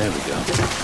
There we go.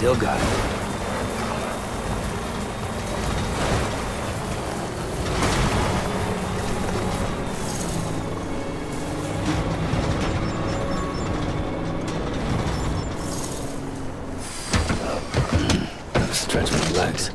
Still got it. Stretch my legs.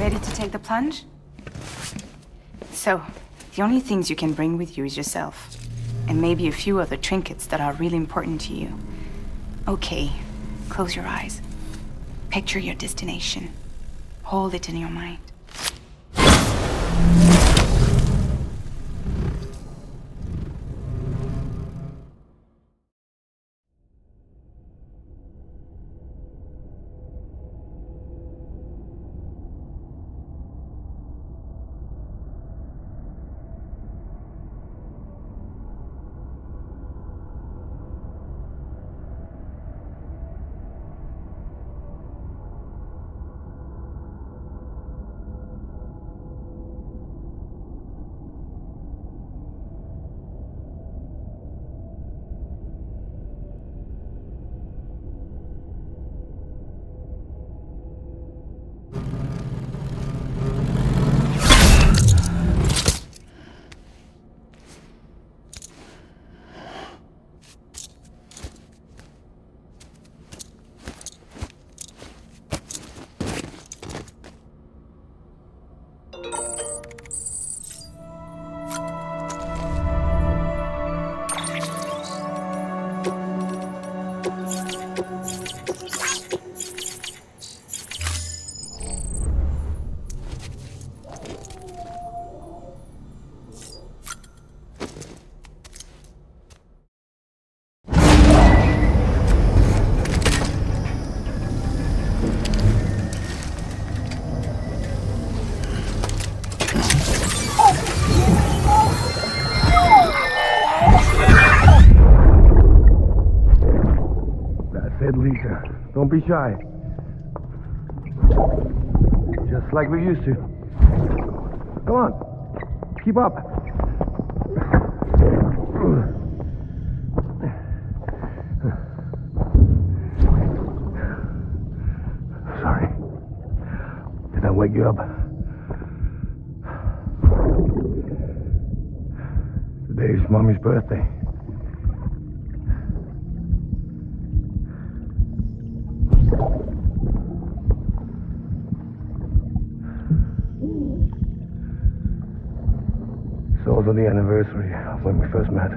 Ready to take the plunge? So, the only things you can bring with you is yourself. And maybe a few other trinkets that are really important to you. Okay, close your eyes. Picture your destination. Hold it in your mind. Lisa, don't be shy. Just like we used to. Come on, keep up. Sorry. Did I wake you up? Today's Mommy's birthday. It's also the anniversary of when we first met.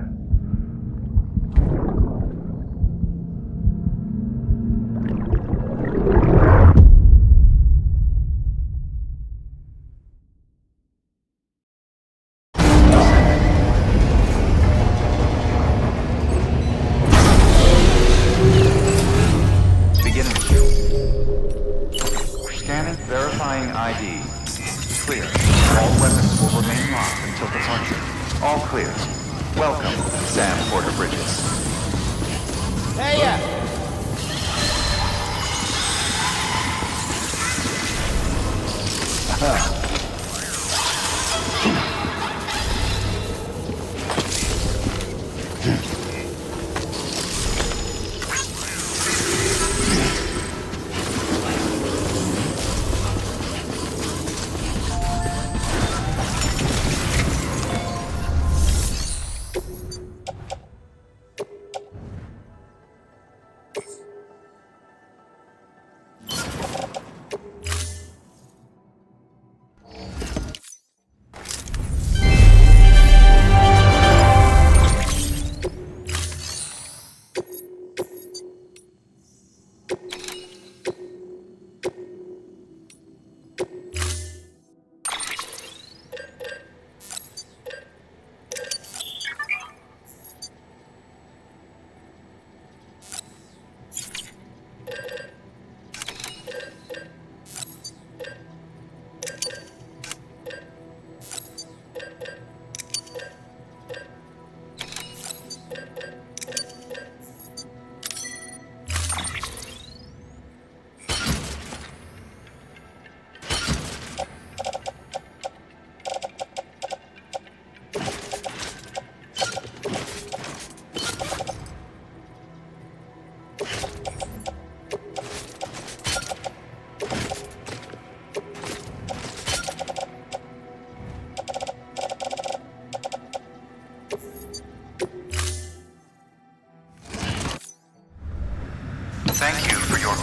Scanning, verifying ID. Clear. All weapons will remain locked until departure. All clear. Welcome, Sam Porter Bridges. Hey, Thank you for your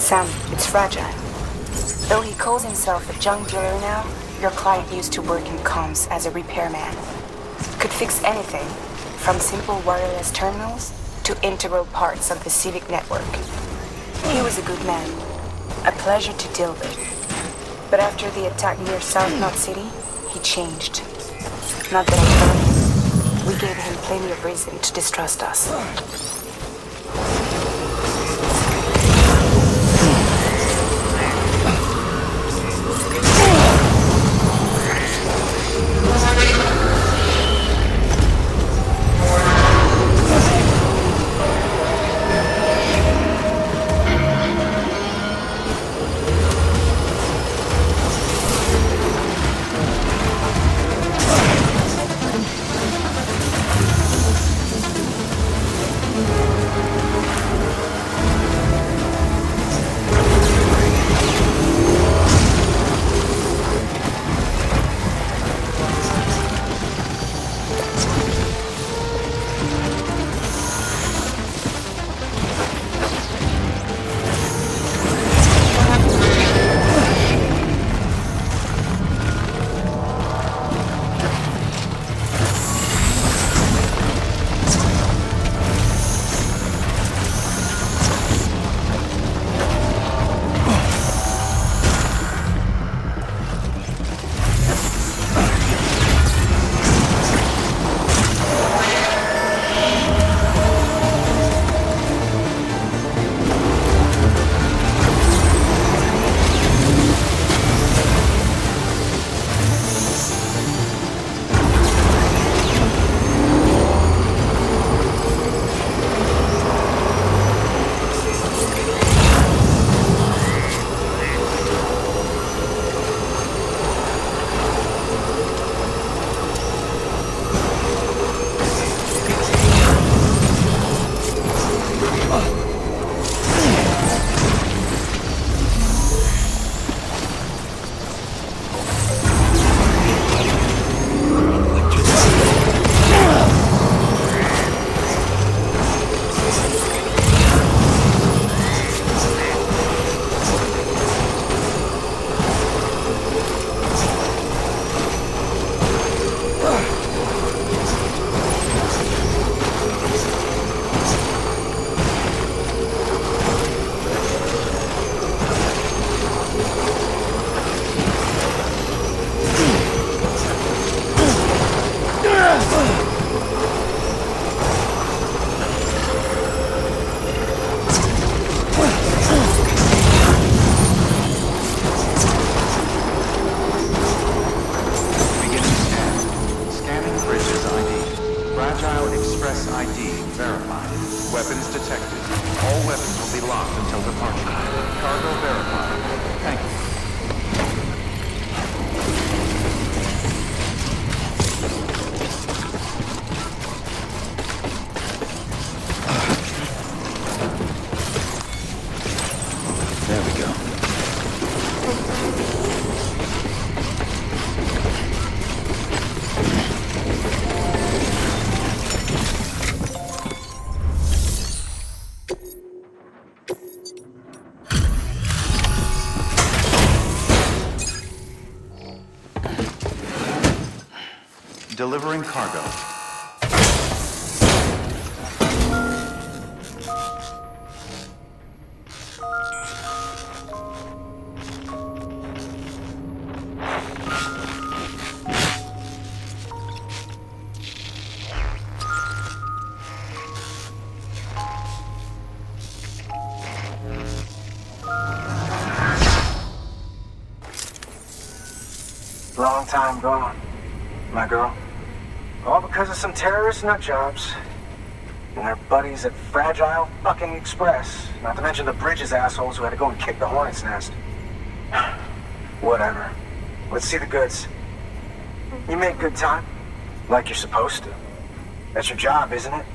Sam, it's fragile. Though he calls himself a junk dealer now, your client used to work in comms as a repairman. Could fix anything, from simple wireless terminals to integral parts of the civic network. He was a good man, a pleasure to deal with. But after the attack near South Knot City, he changed. Not that I know him. We gave him plenty of reason to distrust us. Delivering cargo. Long time gone, my girl. All because of some terrorist nutjobs and their buddies at Fragile fucking Express. Not to mention the Bridges assholes who had to go and kick the hornet's nest. Whatever. Let's see the goods. You make good time, like you're supposed to. That's your job, isn't it?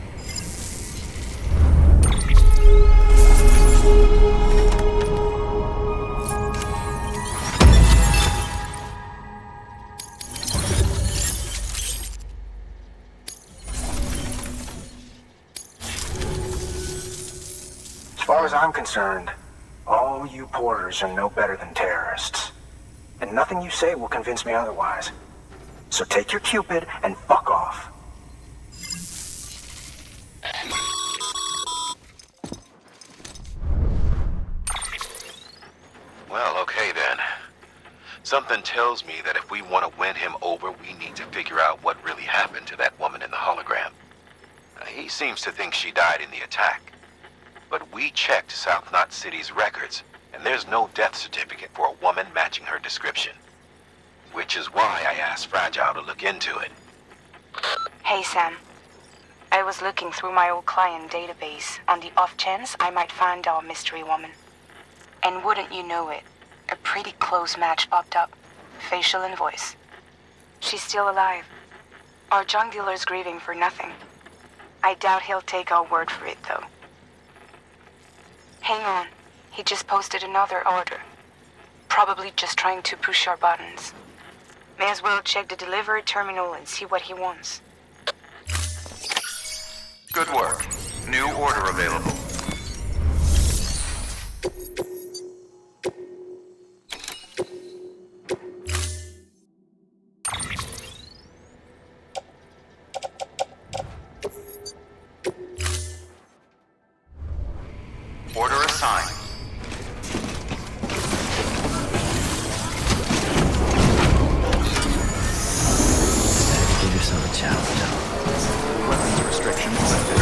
As far as I'm concerned, All you porters are no better than terrorists. And nothing you say will convince me otherwise. So take your Cupid and fuck off. Well, okay then. Something tells me that if we want to win him over, we need to figure out what really happened to that woman in the hologram. He seems to think she died in the attack. But we checked South Knot City's records, and there's no death certificate for a woman matching her description. Which is why I asked Fragile to look into it. Hey, Sam. I was looking through my old client database on the off chance I might find our mystery woman. And wouldn't you know it, a pretty close match popped up. Facial and voice. She's still alive. Our junk dealer's grieving for nothing. I doubt he'll take our word for it, though. Hang on. He just posted another order. Probably just trying to push our buttons. May as well check the delivery terminal and see what he wants. Good work. New order available. Order assigned. Give yourself a challenge. Weapons restrictions lifted.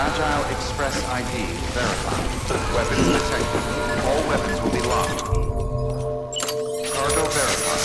Fragile Express ID verified. Weapons detected. All weapons will be locked. Cargo verified.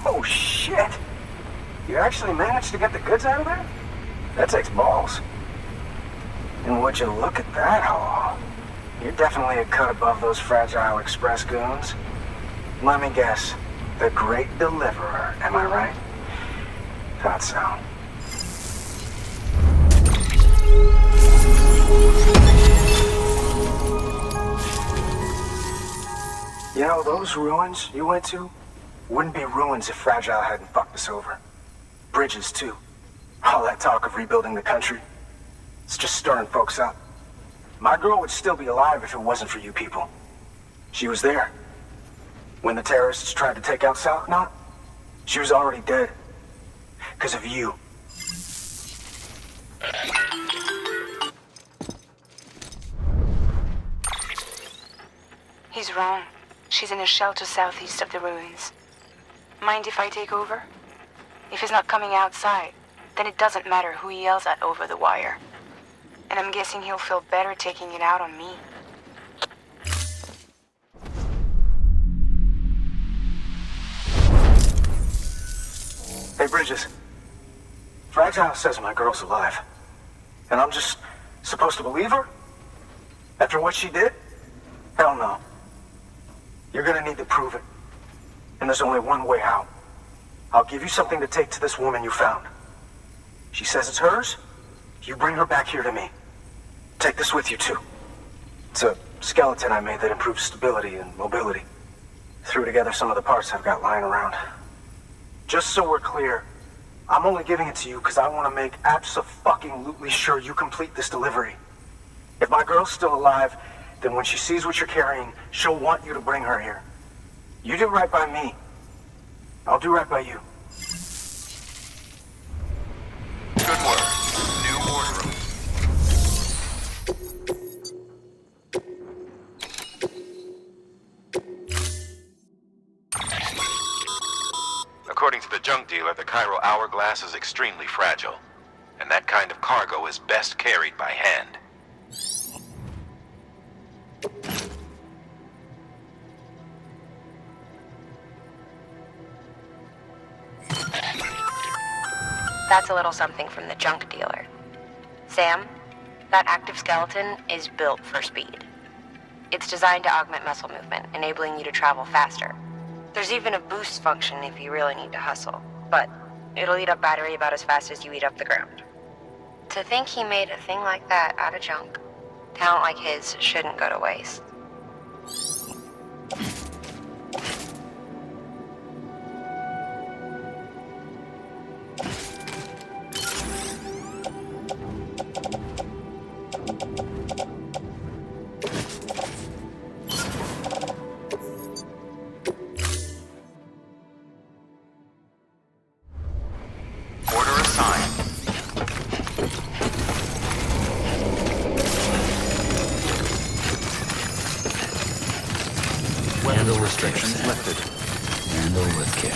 Oh, shit! You actually managed to get the goods out of there? That takes balls. And would you look at that haul? You're definitely a cut above those Fragile Express goons. Let me guess. The Great Deliverer, am I right? Thought so. You know, those ruins you went to wouldn't be ruins if Fragile hadn't fucked us over. Bridges, too. All that talk of rebuilding the country. It's just stirring folks up. My girl would still be alive if it wasn't for you people. She was there. When the terrorists tried to take out South Knot, she was already dead. Because of you. He's wrong. She's in a shelter southeast of the ruins. Mind if I take over? If he's not coming outside, then it doesn't matter who he yells at over the wire. And I'm guessing he'll feel better taking it out on me. Hey, Bridges. Fragile says my girl's alive. And I'm just supposed to believe her? After what she did? Hell no. You're gonna need to prove it. And there's only one way out. I'll give you something to take to this woman you found. She says it's hers. You bring her back here to me. Take this with you, too. It's a skeleton I made that improves stability and mobility. Threw together some of the parts I've got lying around. Just so we're clear, I'm only giving it to you because I want to make abso-fucking-lutely sure you complete this delivery. If my girl's still alive, then when she sees what you're carrying, she'll want you to bring her here. You do right by me. I'll do right by you. Good work. New order room. According to the junk dealer, the Cairo hourglass is extremely fragile, and that kind of cargo is best carried by hand. That's a little something from the junk dealer. Sam, that active skeleton is built for speed. It's designed to augment muscle movement, enabling you to travel faster. There's even a boost function if you really need to hustle, but it'll eat up battery about as fast as you eat up the ground. To think he made a thing like that out of junk, talent like his shouldn't go to waste. Handle restrictions lifted. Handle with care.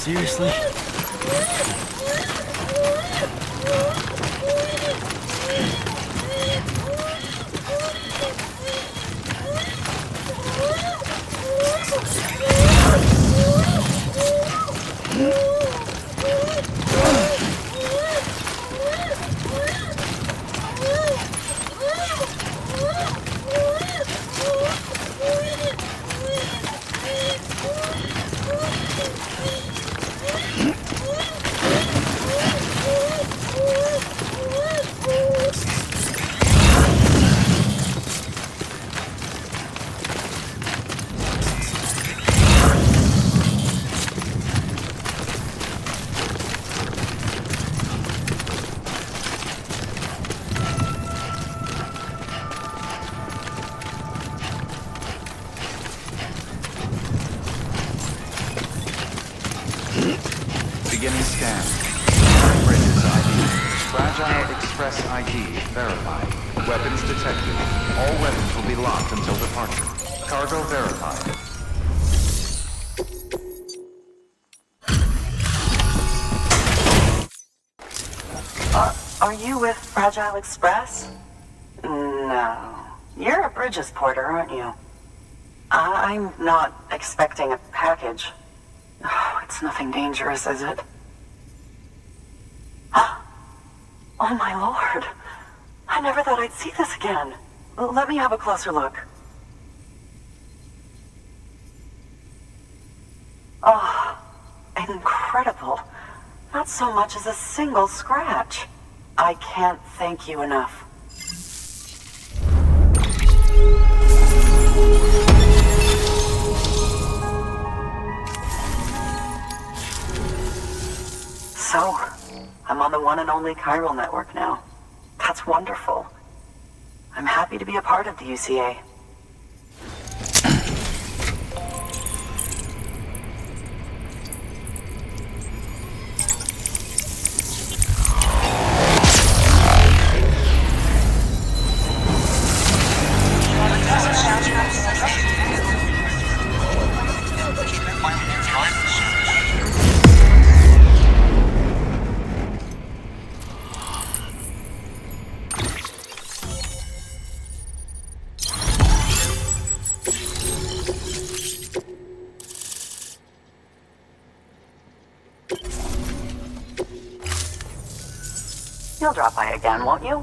Seriously? Beginning scan. Bridges ID. Fragile Express ID verified. Weapons detected. All weapons will be locked until departure. Cargo verified. Are you with Fragile Express? No. You're a Bridges porter, aren't you? I'm not expecting a package. Oh, it's nothing dangerous, is it? Oh my lord. I never thought I'd see this again. Let me have a closer look. Oh, incredible. Not so much as a single scratch. I can't thank you enough. So, I'm on the one and only chiral network now. That's wonderful. I'm happy to be a part of the UCA. You'll drop by again, won't you?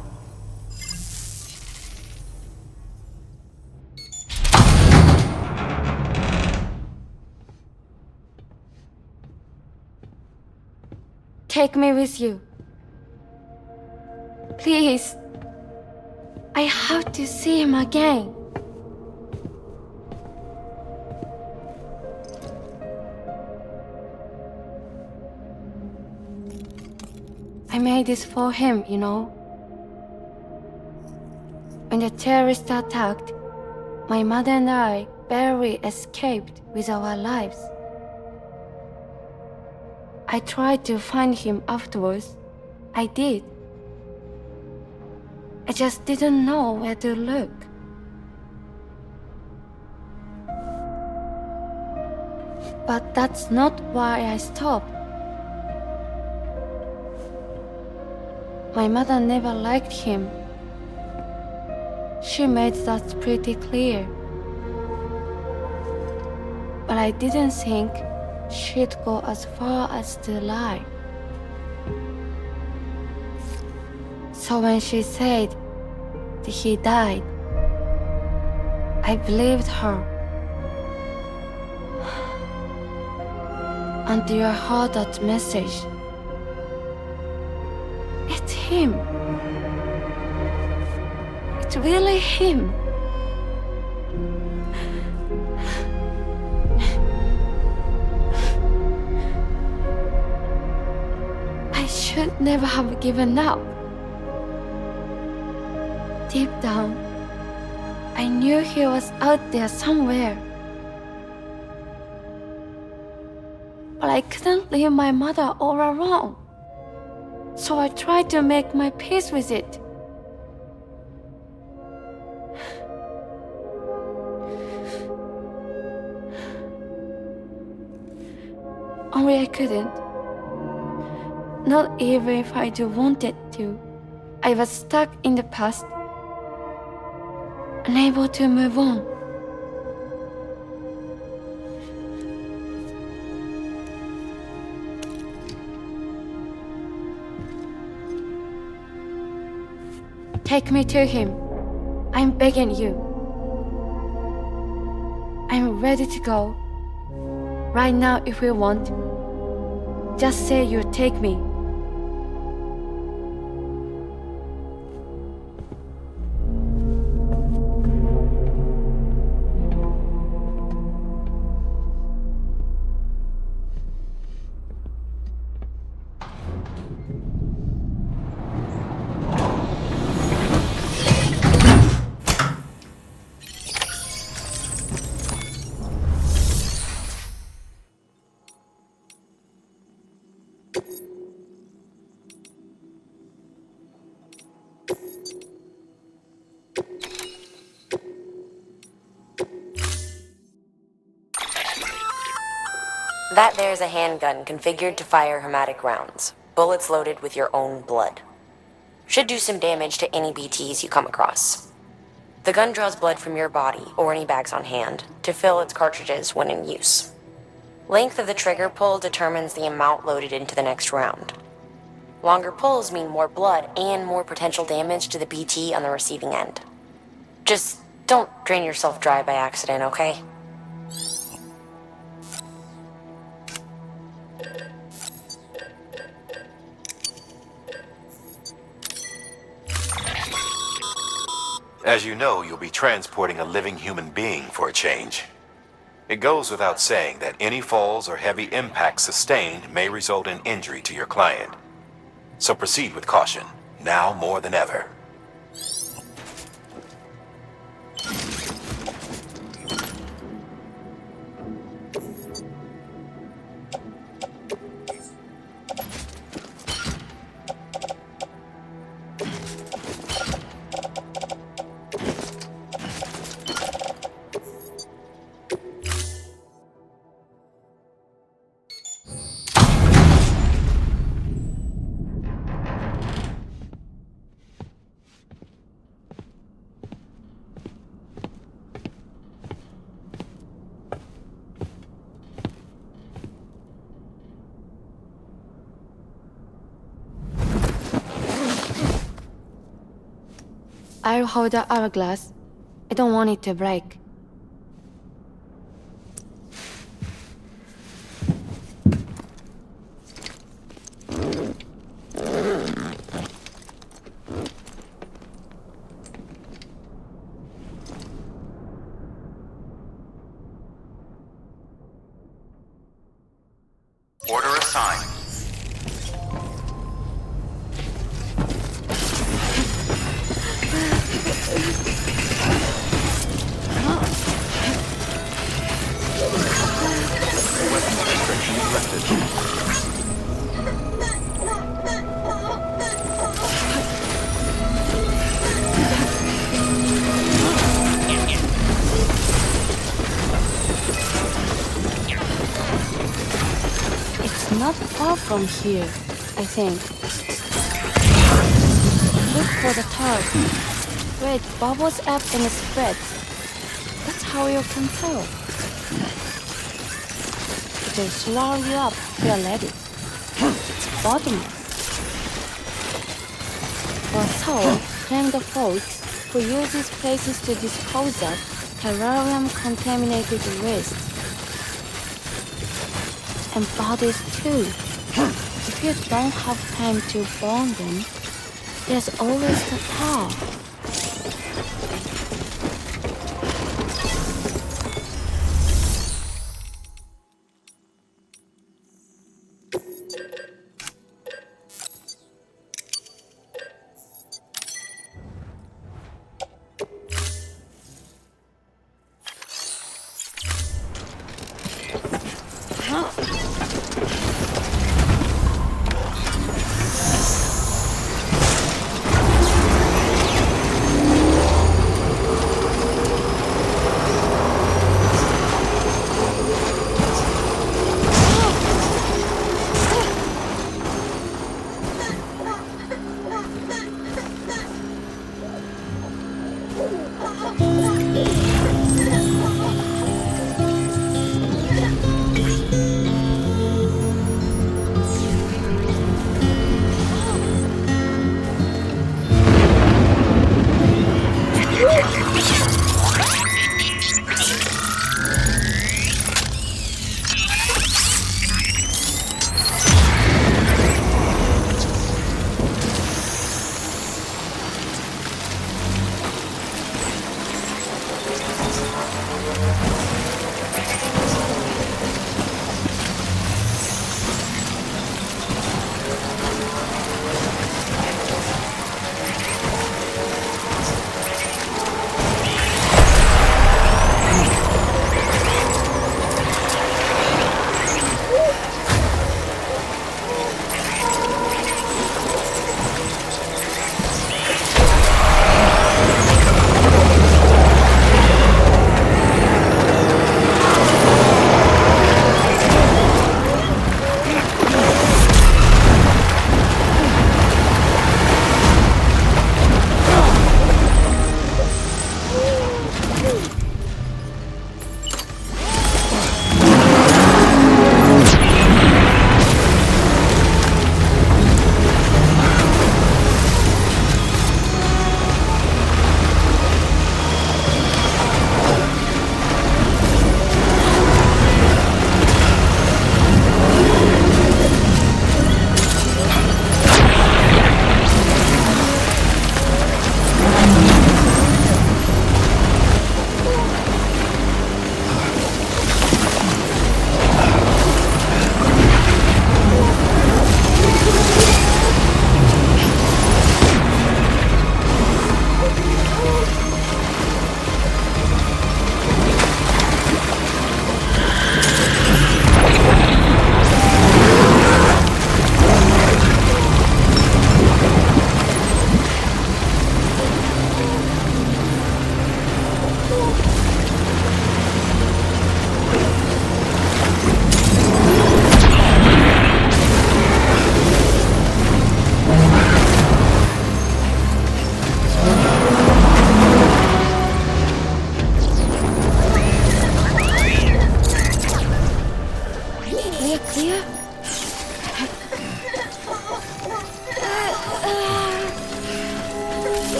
Take me with you. Please. I have to see him again. I made this for him, you know. When the terrorists attacked, my mother and I barely escaped with our lives. I tried to find him afterwards. I did. I just didn't know where to look. But that's not why I stopped. My mother never liked him. She made that pretty clear. But I didn't think she'd go as far as to lie. So when she said that he died, I believed her. Until I heard that message. It's him. It's really him. could never have given up. Deep down, I knew he was out there somewhere. But I couldn't leave my mother all alone. So I tried to make my peace with it. Only I couldn't. Not even if I do wanted to. I was stuck in the past, unable to move on. Take me to him. I'm begging you. I'm ready to go. Right now if you want. Just say you take me. That there's a handgun configured to fire hermetic rounds, bullets loaded with your own blood. Should do some damage to any BTs you come across. The gun draws blood from your body or any bags on hand to fill its cartridges when in use. Length of the trigger pull determines the amount loaded into the next round. Longer pulls mean more blood and more potential damage to the BT on the receiving end. Just don't drain yourself dry by accident, okay? As you know, you'll be transporting a living human being for a change. It goes without saying that any falls or heavy impacts sustained may result in injury to your client. So proceed with caution, now more than ever. I'll hold the hourglass. I don't want it to break. Order assigned. It's not far from here, I think. Look for the tarp. Where it bubbles up and it spreads. That's how you can tell. It will swallow you up if you're ready. It's bottomless. For Saul claimed the folks who use these places to dispose of terrarium-contaminated waste. And bodies too. If you don't have time to burn them, there's always the tar.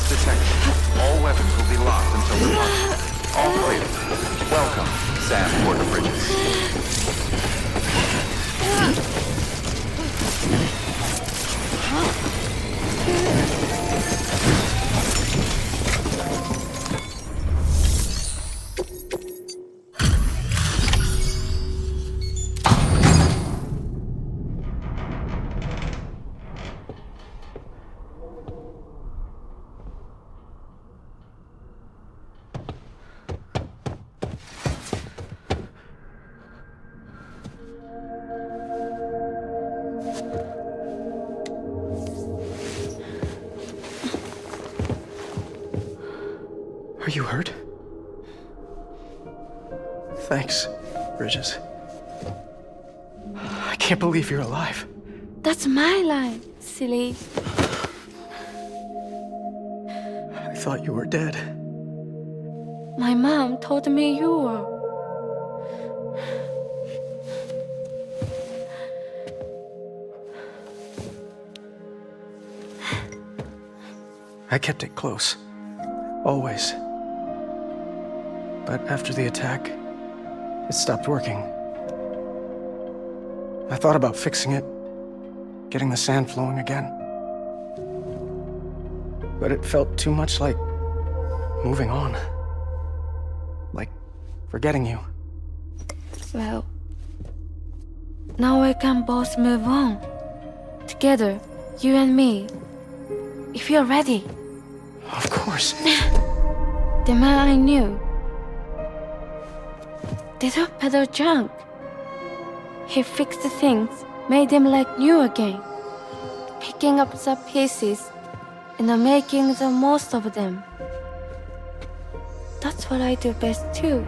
detected. All weapons will be locked until departure. All clear. Welcome, Sam Porter Bridges. Are you hurt? Thanks, Bridges. I can't believe you're alive. That's my line, silly. I thought you were dead. My mom told me you were. I kept it close. Always. But after the attack, it stopped working. I thought about fixing it, getting the sand flowing again. But it felt too much like moving on. Like forgetting you. Well, now we can both move on. Together, you and me. If you're ready. Of course. The man I knew. They took better junk. He fixed the things, made them like new again. Picking up the pieces and making the most of them. That's what I do best too.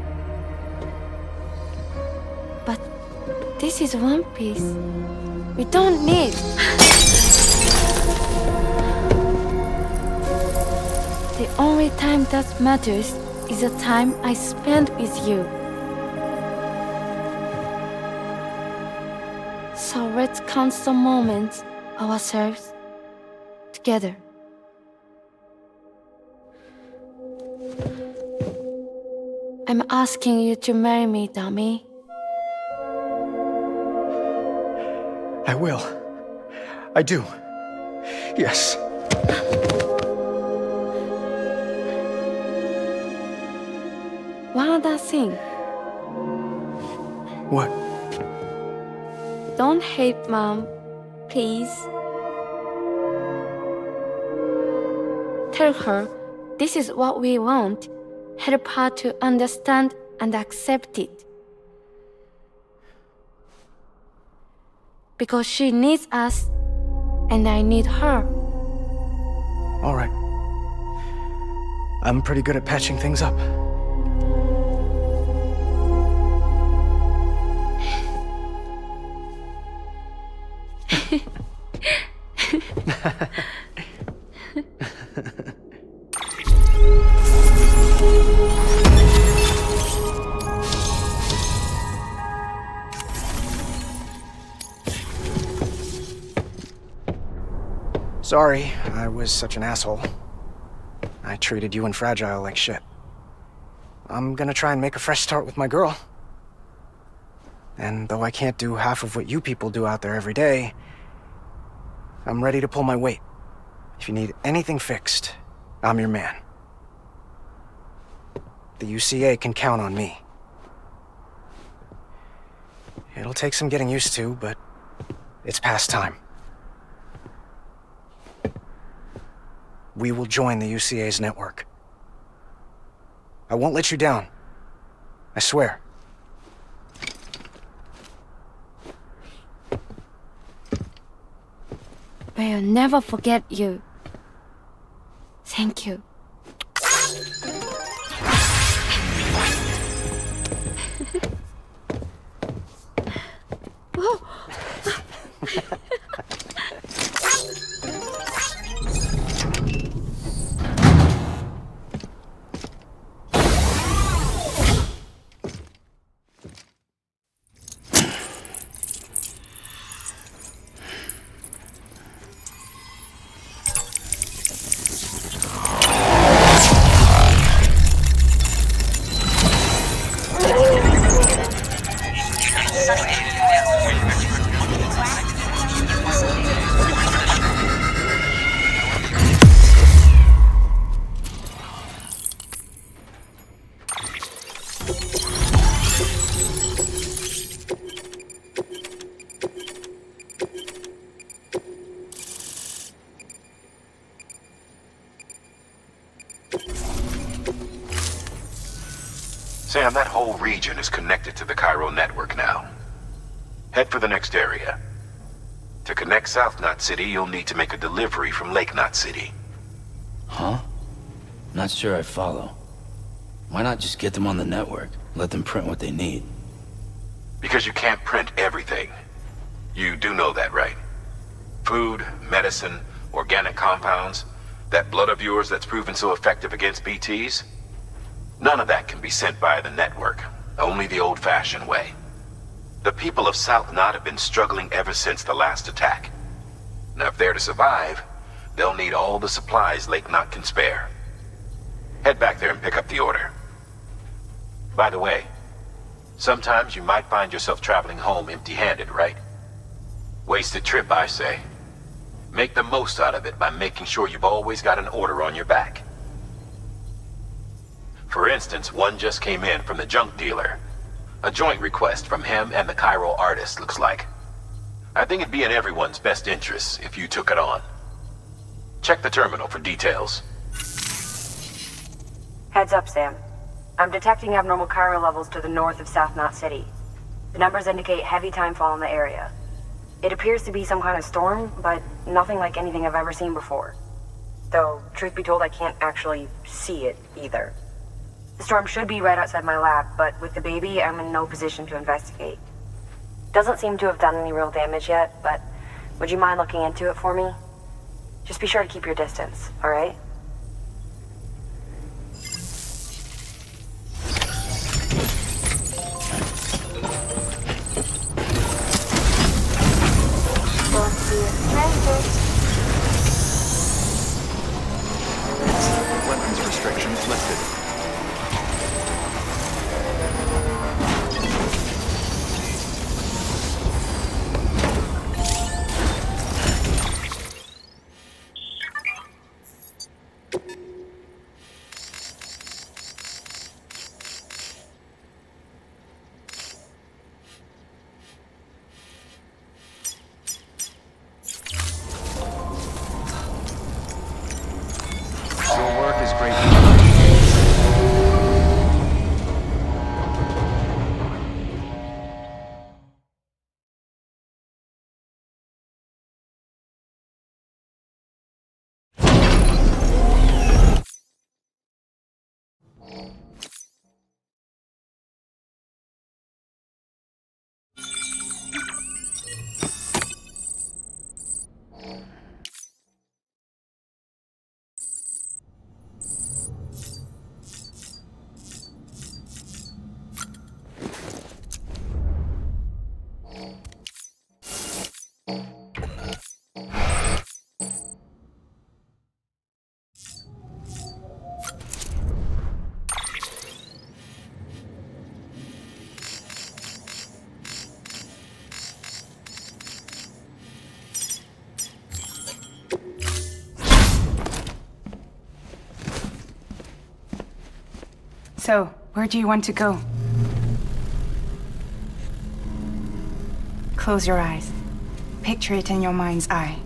But this is one piece we don't need. The only time that matters is the time I spend with you. So let's count the moments ourselves together. I'm asking you to marry me, dummy. I will. I do. Yes. One other thing. What? Don't hate Mom, please. Tell her this is what we want. Help her to understand and accept it. Because she needs us, and I need her. All right. I'm pretty good at patching things up. Sorry, I was such an asshole. I treated you and Fragile like shit. I'm gonna try and make a fresh start with my girl. And though I can't do half of what you people do out there every day, I'm ready to pull my weight. If you need anything fixed, I'm your man. The UCA can count on me. It'll take some getting used to, but it's past time. We will join the UCA's network. I won't let you down. I swear. We'll never forget you. Thank you. Sam, that whole region is connected to the Cairo network now. Head for the next area. To connect South Knot City, you'll need to make a delivery from Lake Knot City. Huh? Not sure I follow. Why not just get them on the network? Let them print what they need. Because you can't print everything. You do know that, right? Food, medicine, organic compounds, that blood of yours that's proven so effective against BTs? None of that can be sent via the network. Only the old-fashioned way. The people of South Knot have been struggling ever since the last attack. Now, if they're to survive, they'll need all the supplies Lake Knot can spare. Head back there and pick up the order. By the way, sometimes you might find yourself traveling home empty-handed, right? Wasted trip, I say. Make the most out of it by making sure you've always got an order on your back. For instance, one just came in from the junk dealer. A joint request from him and the Cairo artist, looks like. I think it'd be in everyone's best interest if you took it on. Check the terminal for details. Heads up, Sam. I'm detecting abnormal Cairo levels to the north of South Knot City. The numbers indicate heavy timefall in the area. It appears to be some kind of storm, but nothing like anything I've ever seen before. Though, truth be told, I can't actually see it either. The storm should be right outside my lab, but with the baby, I'm in no position to investigate. Doesn't seem to have done any real damage yet, but would you mind looking into it for me? Just be sure to keep your distance, alright? Weapons restrictions lifted. Your work is greatly appreciated. So, where do you want to go? Close your eyes. Picture it in your mind's eye.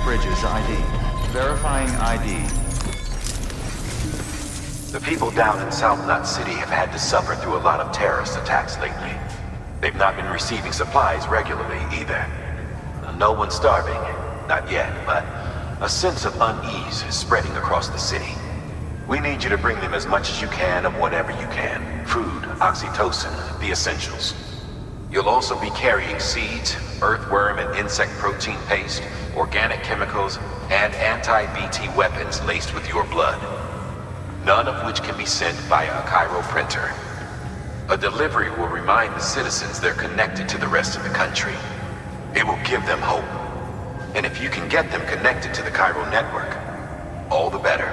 Bridges ID. Verifying ID. The people down in South Knot City have had to suffer through a lot of terrorist attacks lately. They've not been receiving supplies regularly either. No one's starving, not yet, but a sense of unease is spreading across the city. We need you to bring them as much as you can of whatever you can. Food, oxytocin, the essentials. You'll also be carrying seeds, earthworm and insect protein paste, organic chemicals, and anti-BT weapons laced with your blood. None of which can be sent via a Cairo printer. A delivery will remind the citizens they're connected to the rest of the country. It will give them hope. And if you can get them connected to the Cairo network, all the better.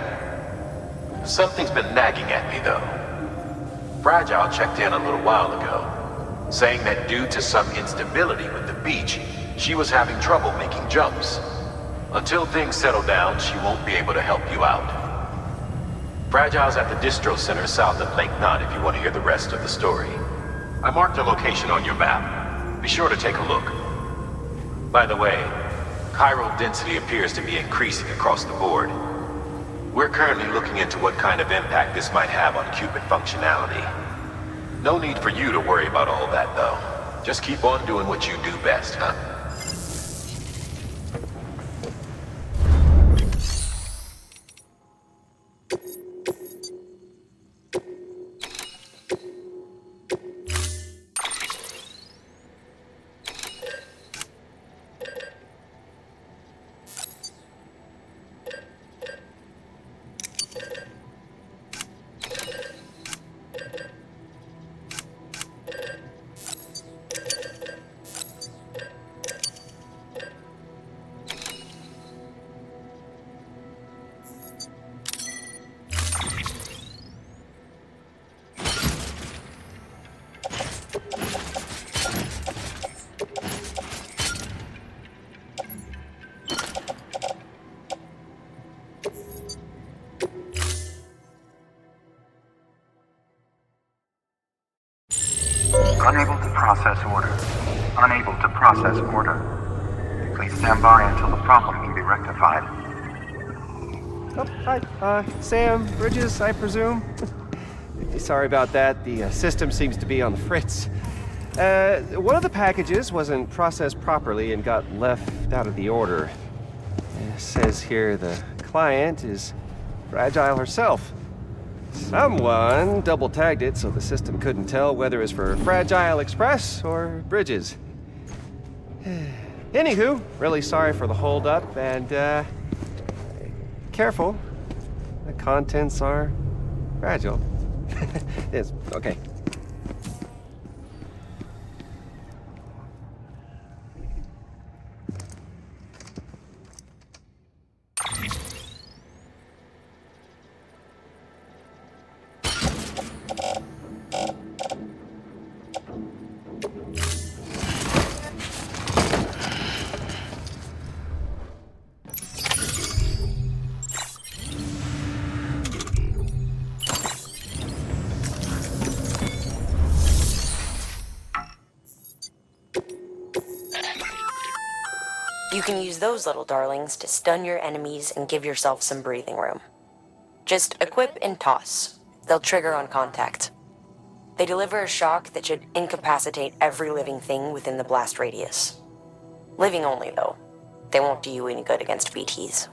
Something's been nagging at me, though. Fragile checked in a little while ago, saying that due to some instability with the beach, she was having trouble making jumps. Until things settle down, she won't be able to help you out. Fragile's at the distro center south of Lake Knot if you want to hear the rest of the story. I marked a location on your map. Be sure to take a look. By the way, chiral density appears to be increasing across the board. We're currently looking into what kind of impact this might have on qubit functionality. No need for you to worry about all that, though. Just keep on doing what you do best, huh? Unable to process order. Unable to process order. Please stand by until the problem can be rectified. Oh, hi. Sam, Bridges, I presume? Sorry about that. The system seems to be on the fritz. One of the packages wasn't processed properly and got left out of the order. It says here the client is Fragile herself. Someone double-tagged it so the system couldn't tell whether it was for Fragile Express or Bridges. Anywho, really sorry for the hold-up, and, careful. The contents are fragile. Yes, okay. You can use those little darlings to stun your enemies and give yourself some breathing room. Just equip and toss. They'll trigger on contact. They deliver a shock that should incapacitate every living thing within the blast radius. Living only, though. They won't do you any good against BTs.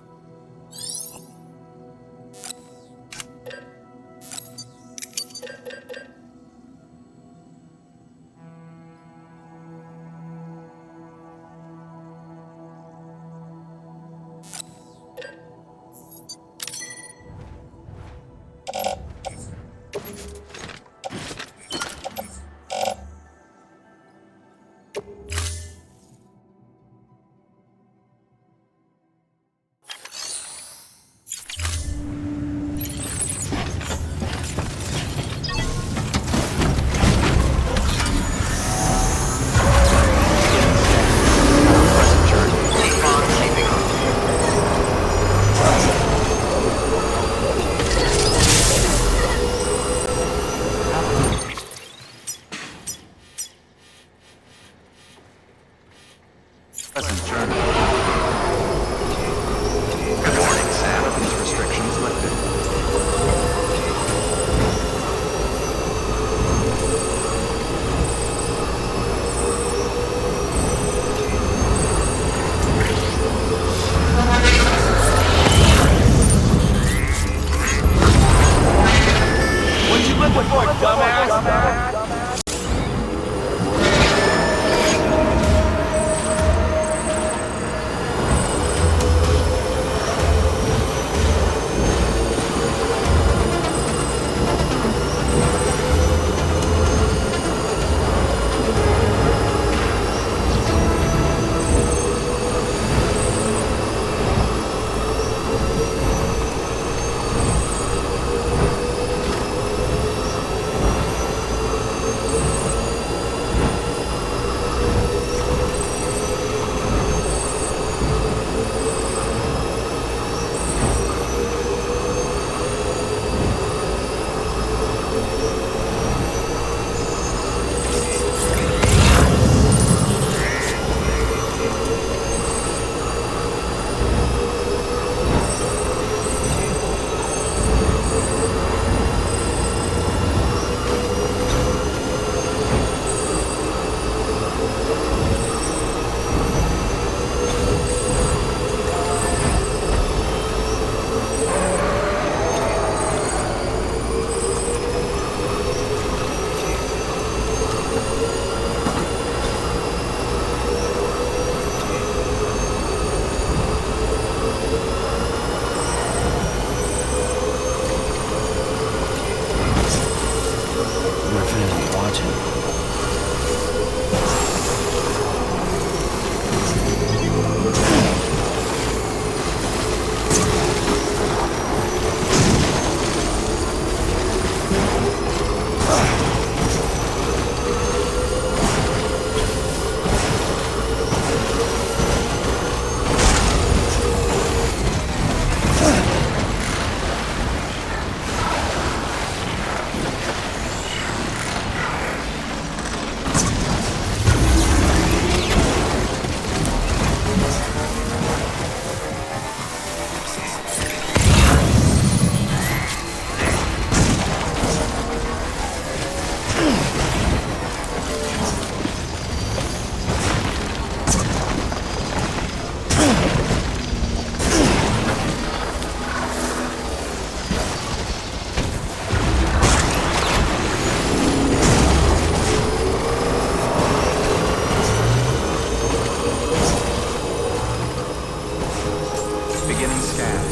Beginning scan.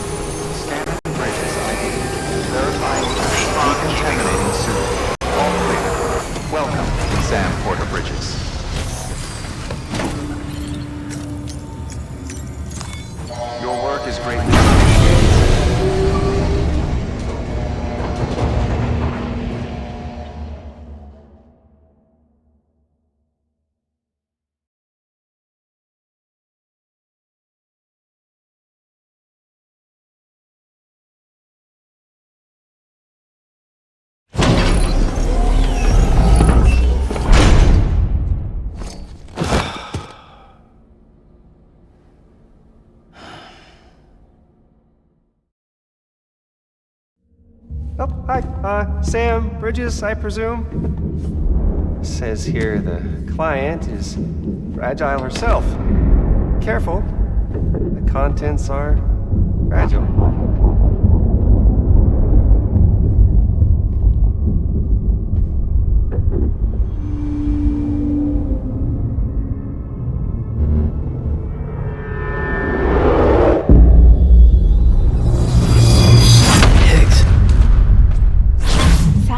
Scanning bridges ID. Verifying decontaminating soon. All clear. Welcome, Sam Porter Bridges. Your work is greatly appreciated. Oh, hi. Sam Bridges, I presume? Says here the client is fragile herself. Careful. The contents are fragile.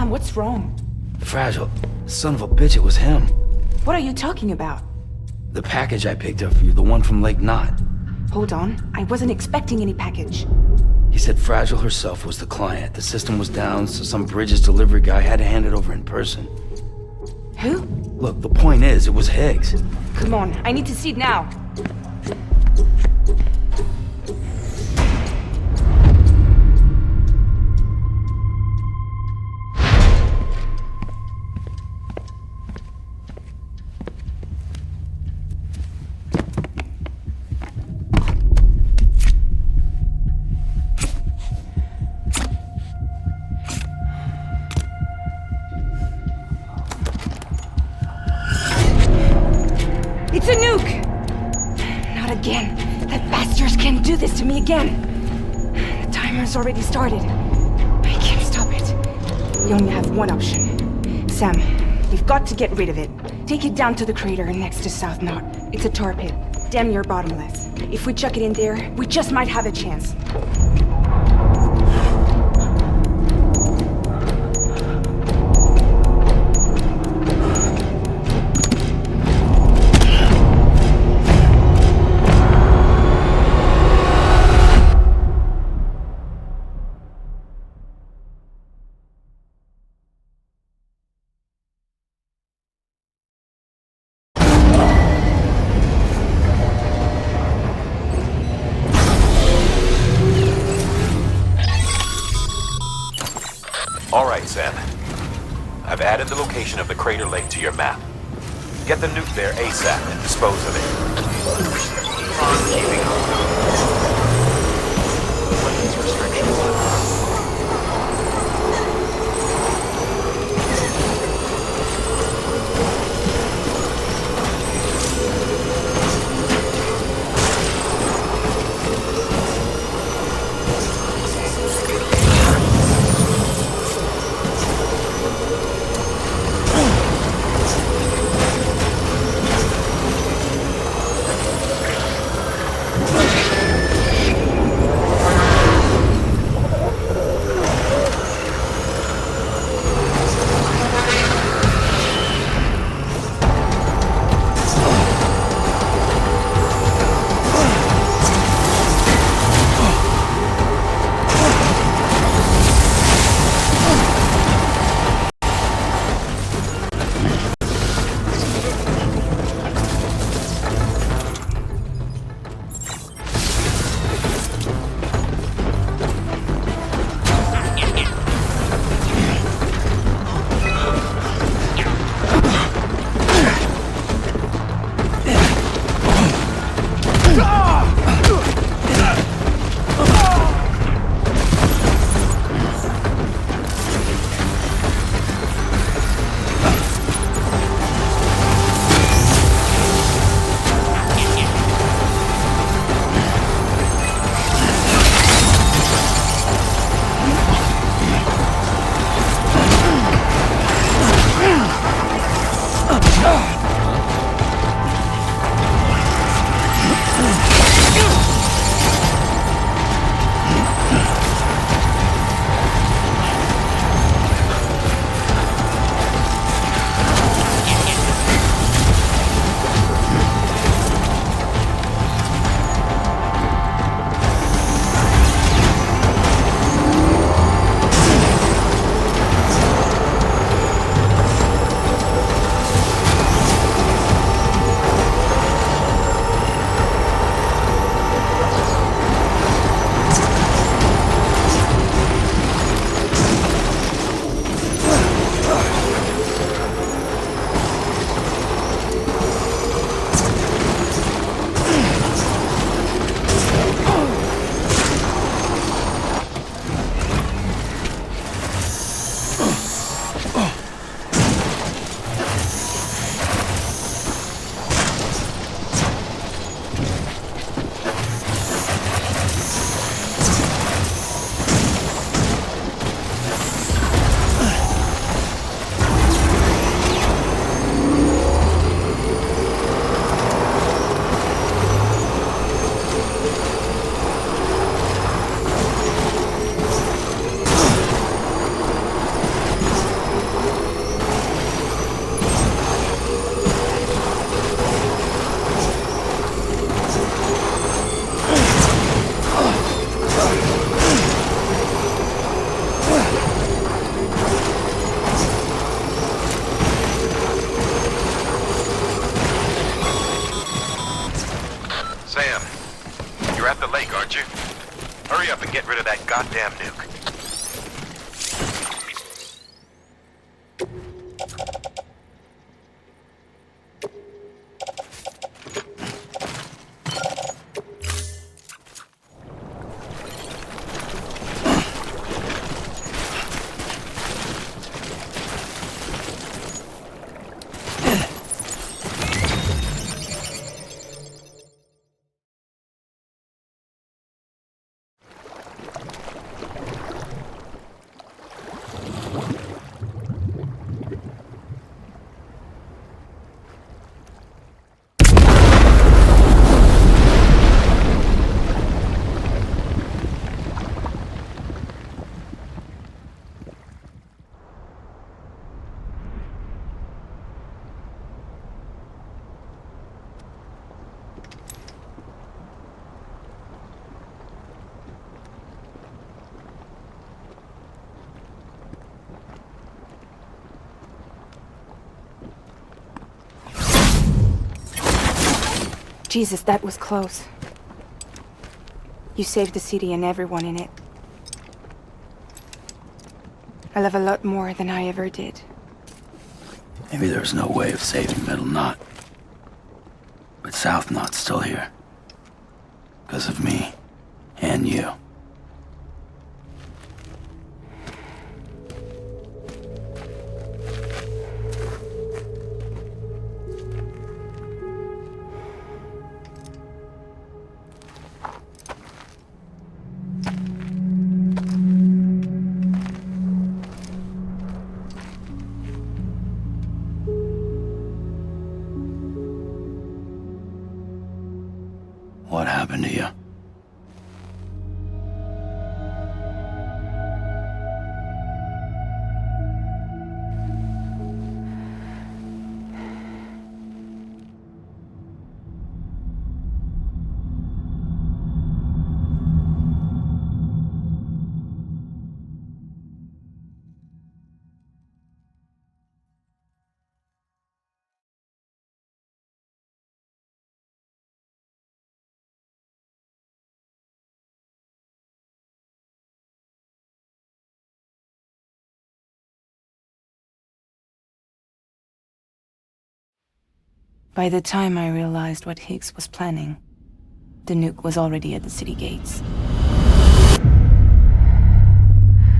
What's wrong? Fragile. Son of a bitch, it was him. What are you talking about? The package I picked up for you, the one from Lake Knot. Hold on. I wasn't expecting any package. He said Fragile herself was the client. The system was down, so some Bridges delivery guy had to hand it over in person. Who? Look, the point is, it was Higgs. Come on, I need to see it now. It's a nuke! Not again. That bastards can't do this to me again. The timer's already started. I can't stop it. We only have one option. Sam, we've got to get rid of it. Take it down to the crater next to South Knot. It's a tar pit. Damn near bottomless. If we chuck it in there, we just might have a chance. All right, Sam. I've added the location of the crater lake to your map. Get the nuke there ASAP and dispose of it. Keeping up. Weapons restrictions. at the lake, aren't you? Hurry up and get rid of that goddamn nuke. Jesus, that was close. You saved the city and everyone in it. I love a lot more than I ever did. Maybe there's no way of saving Middle Knot. But South Knot's still here. Because of me. And you. What happened to you? By the time I realized what Higgs was planning, the nuke was already at the city gates.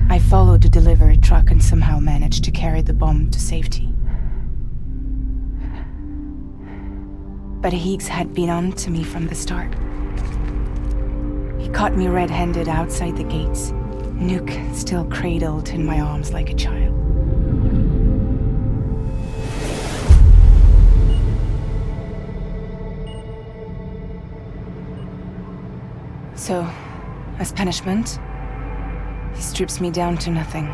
I followed the delivery truck and somehow managed to carry the bomb to safety. But Higgs had been on to me from the start. He caught me red-handed outside the gates, nuke still cradled in my arms like a child. So, as punishment, he strips me down to nothing.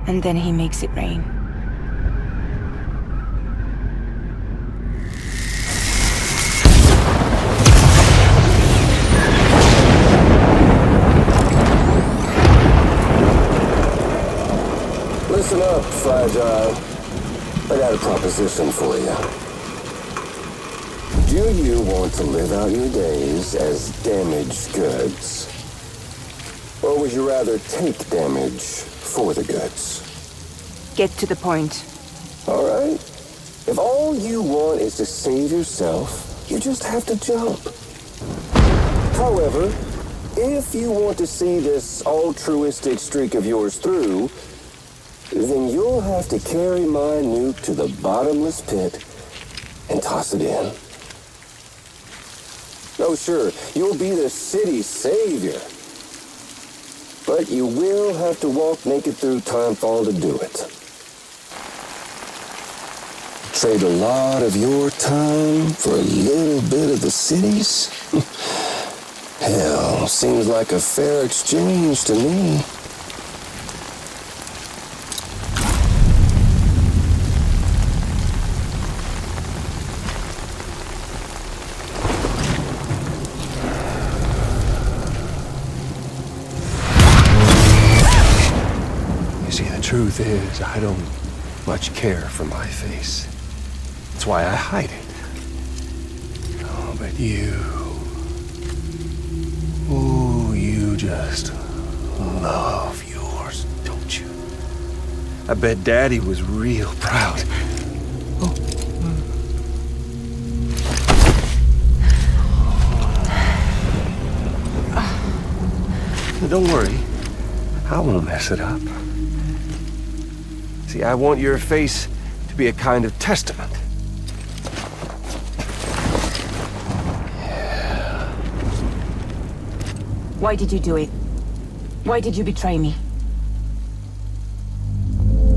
And then he makes it rain. Listen up, Fragile. I got a proposition for you. Do you want to live out your days as damaged goods? Or would you rather take damage for the goods? Get to the point. All right. If all you want is to save yourself, you just have to jump. However, if you want to see this altruistic streak of yours through, then you'll have to carry my nuke to the bottomless pit and toss it in. Oh, sure, you'll be the city's savior. But you will have to walk naked through Timefall to do it. Trade a lot of your time for a little bit of the city's? Hell, seems like a fair exchange to me. Truth is, I don't much care for my face. That's why I hide it. Oh, but you just love yours, don't you? I bet Daddy was real proud. Oh. Don't worry. I won't mess it up. See, I want your face to be a kind of testament. Why did you do it? Why did you betray me?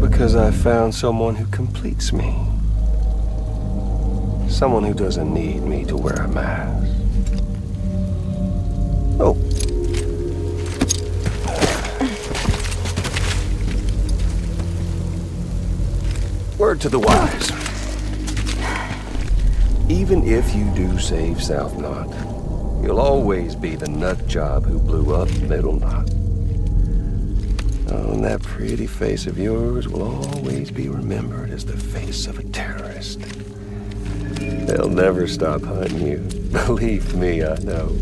Because I found someone who completes me. Someone who doesn't need me to wear a mask. Oh. Word to the wise. Even if you do save South Knot, you'll always be the nut job who blew up Middle Knot. Oh, and that pretty face of yours will always be remembered as the face of a terrorist. They'll never stop hunting you. Believe me, I know.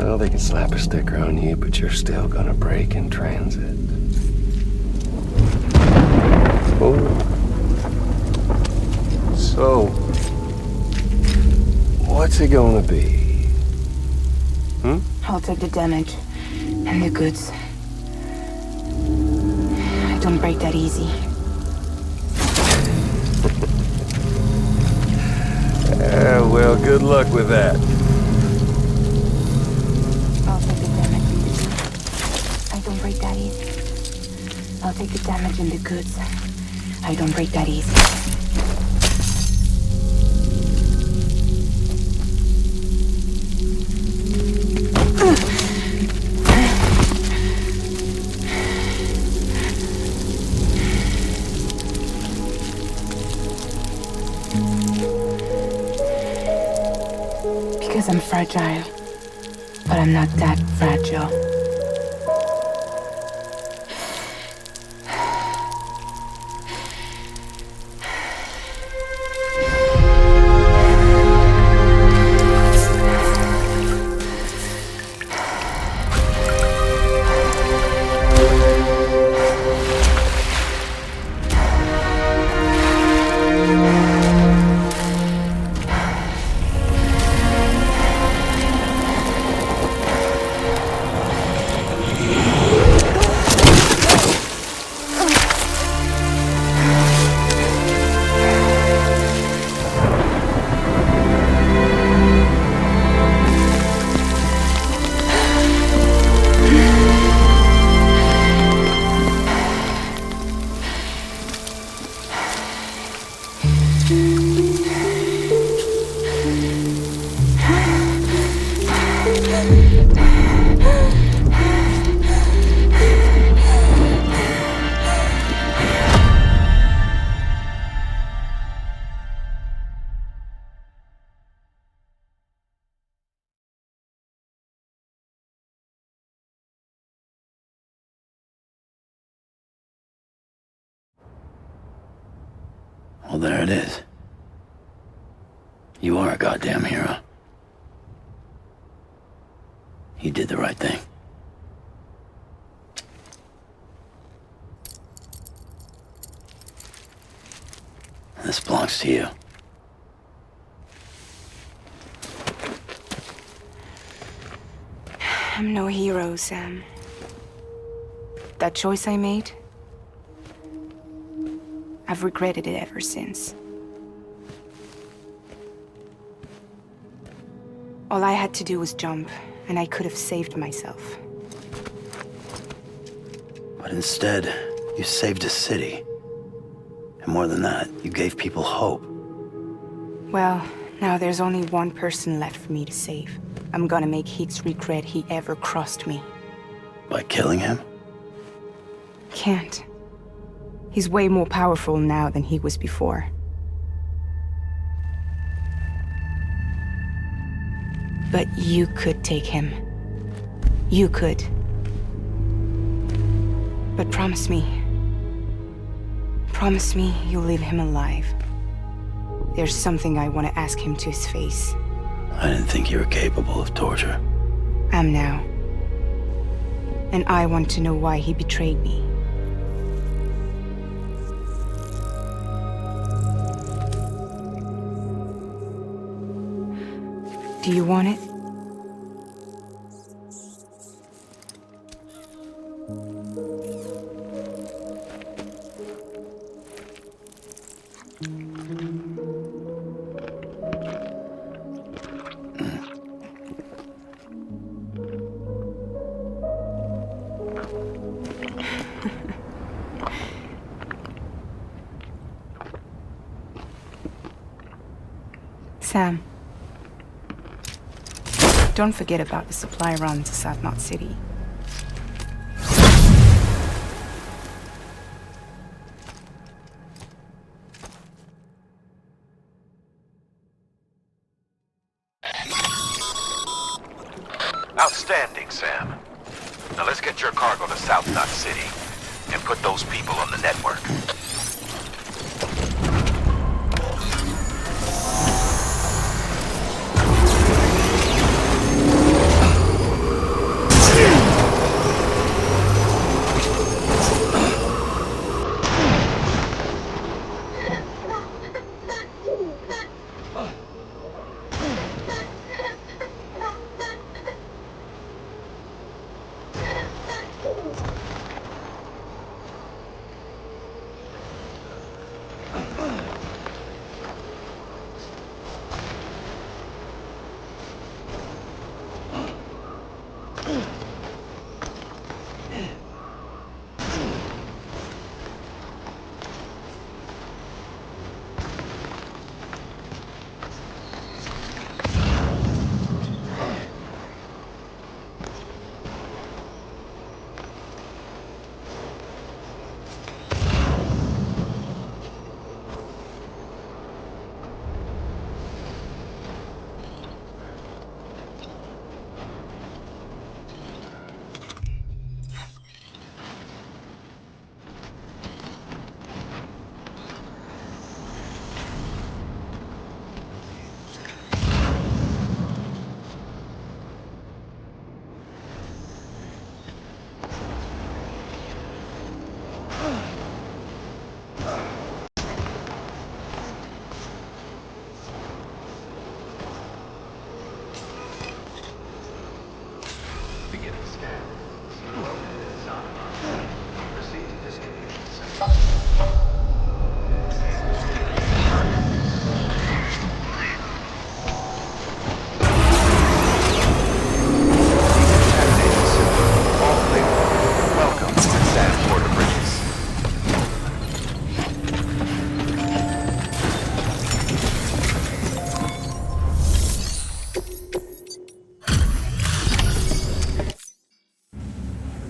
Oh, they can slap a sticker on you, but you're still gonna break in transit. Oh. So, what's it gonna be? I'll take the damage and the goods. I don't break that easy. Well, good luck with that. I'll take the damage. I don't break that easy. I'll take the damage and the goods. I don't break that easy. Because I'm fragile, but I'm not that fragile. Well, there it is. You are a goddamn hero. You did the right thing. This belongs to you. I'm no hero, Sam. That choice I made, I've regretted it ever since. All I had to do was jump, and I could have saved myself. But instead, you saved a city. And more than that, you gave people hope. Well, now there's only one person left for me to save. I'm gonna make Hicks regret he ever crossed me. By killing him? Can't. He's way more powerful now than he was before. But you could take him. You could. But promise me you'll leave him alive. There's something I want to ask him to his face. I didn't think you were capable of torture. am now. And I want to know why he betrayed me. Do you want it? Sam, don't forget about the supply run to South Knot City. Outstanding, Sam. Now let's get your cargo to South Knot City and put those people on the network.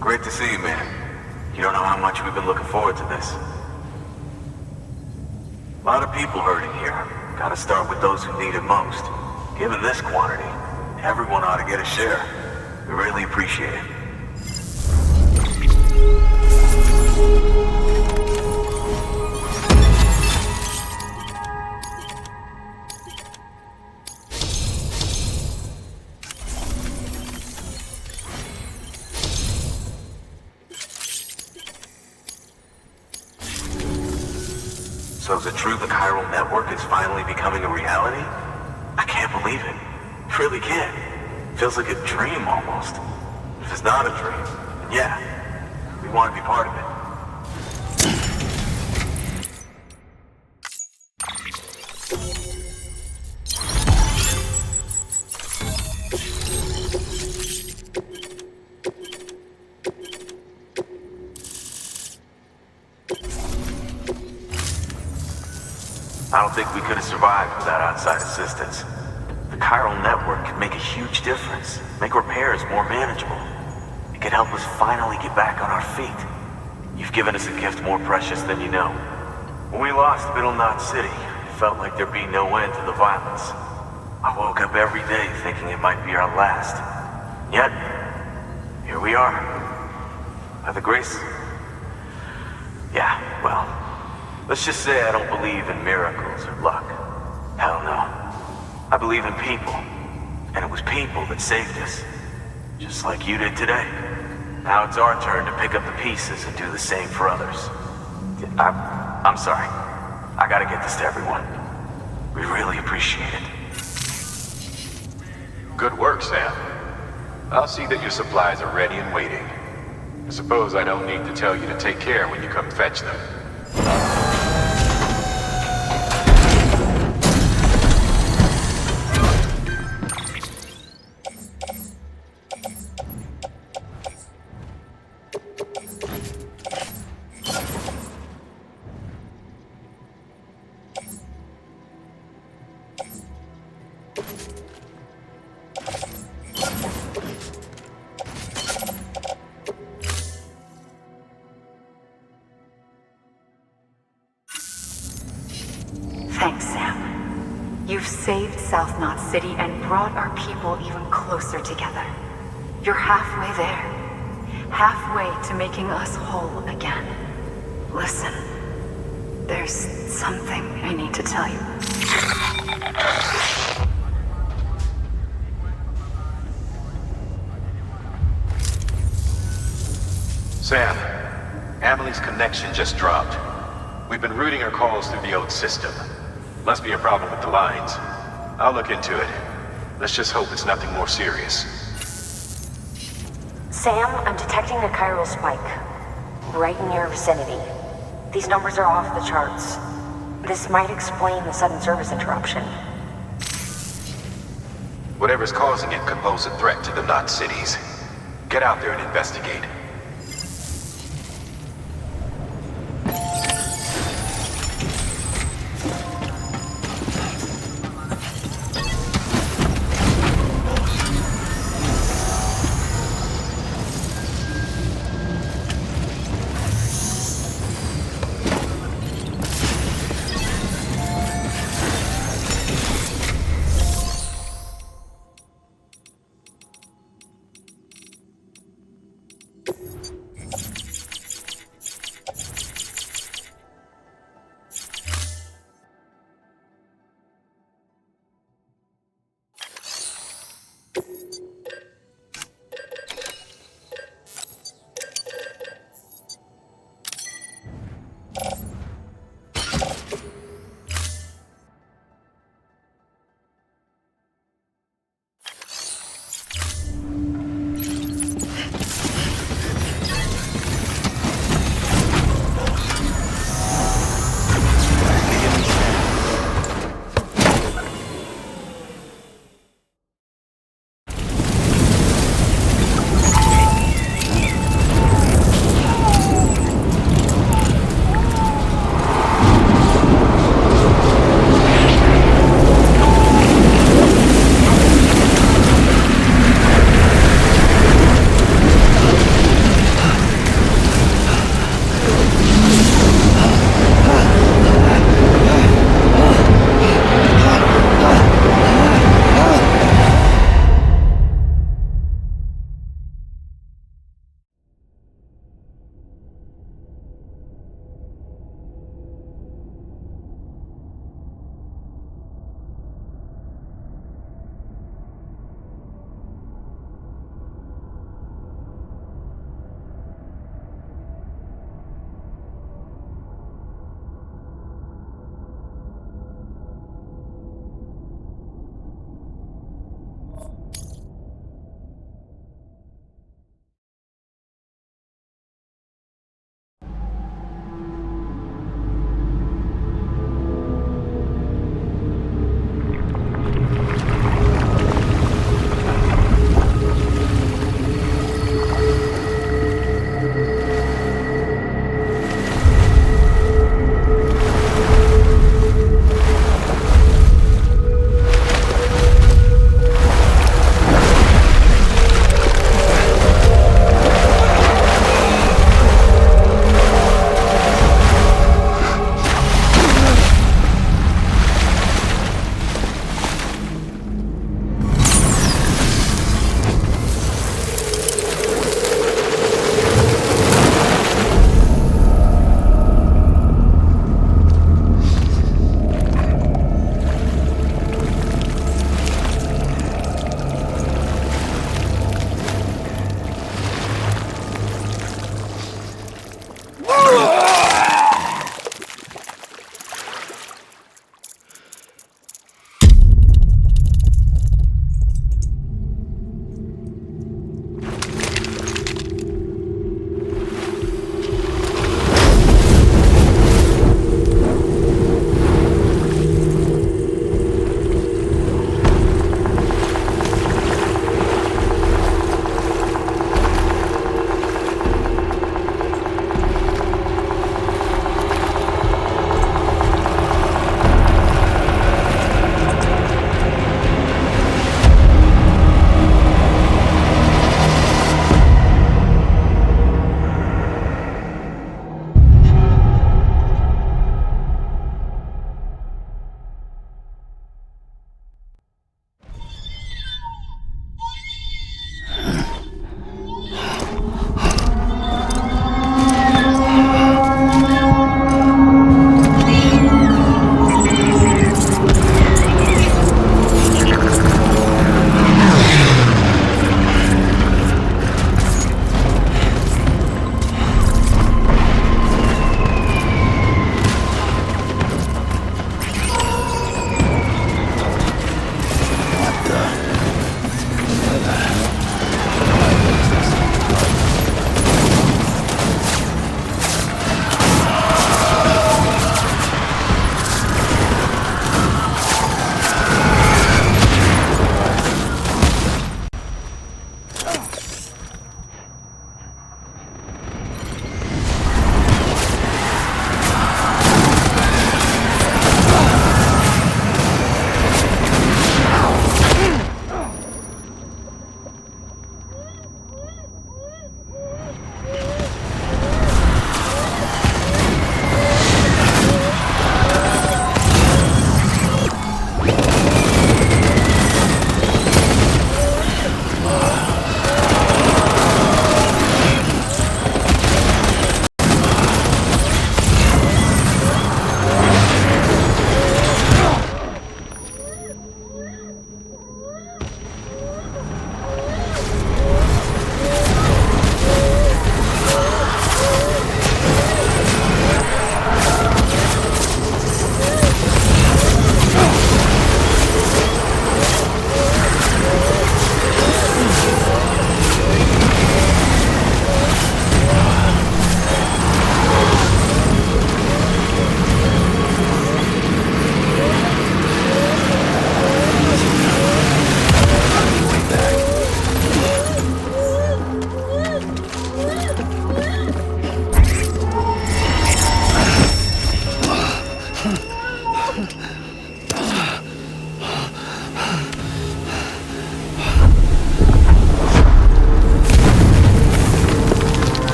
Great to see you, man. You don't know how much we've been looking forward to this. A lot of people hurting here. Gotta start with those who need it most. Given this quantity, everyone ought to get a share. We really appreciate it. So is it true the chiral network is finally becoming a reality? I can't believe it. Really can't. Feels like a dream almost. If it's not a dream, then yeah, we want to be part of it. I don't think we could have survived without outside assistance. The chiral network could make a huge difference, make repairs more manageable. It could help us finally get back on our feet. You've given us a gift more precious than you know. When we lost Middle Knot City, it felt like there'd be no end to the violence. I woke up every day thinking it might be our last. Yet, here we are. By the grace... Yeah, well... let's just say I don't believe in miracles or luck. Hell no. I believe in people. And it was people that saved us. Just like you did today. Now it's our turn to pick up the pieces and do the same for others. I'm sorry. I gotta get this to everyone. We really appreciate it. Good work, Sam. I'll see that your supplies are ready and waiting. I suppose I don't need to tell you to take care when you come fetch them. Thanks, Sam. You've saved South Knot City and brought our people even closer together. You're halfway there. Halfway to making us whole again. Listen, there's something I need to tell you. Sam, Amelie's connection just dropped. We've been routing her calls through the old system. Must be a problem with the lines. I'll look into it. Let's just hope it's nothing more serious. Sam, I'm detecting a chiral spike. Right in your vicinity. These numbers are off the charts. This might explain the sudden service interruption. Whatever's causing it could pose a threat to the Knot cities. Get out there and investigate.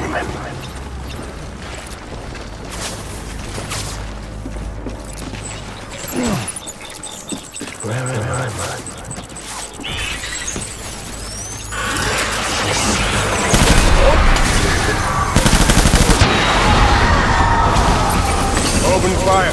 Where am I? Open fire.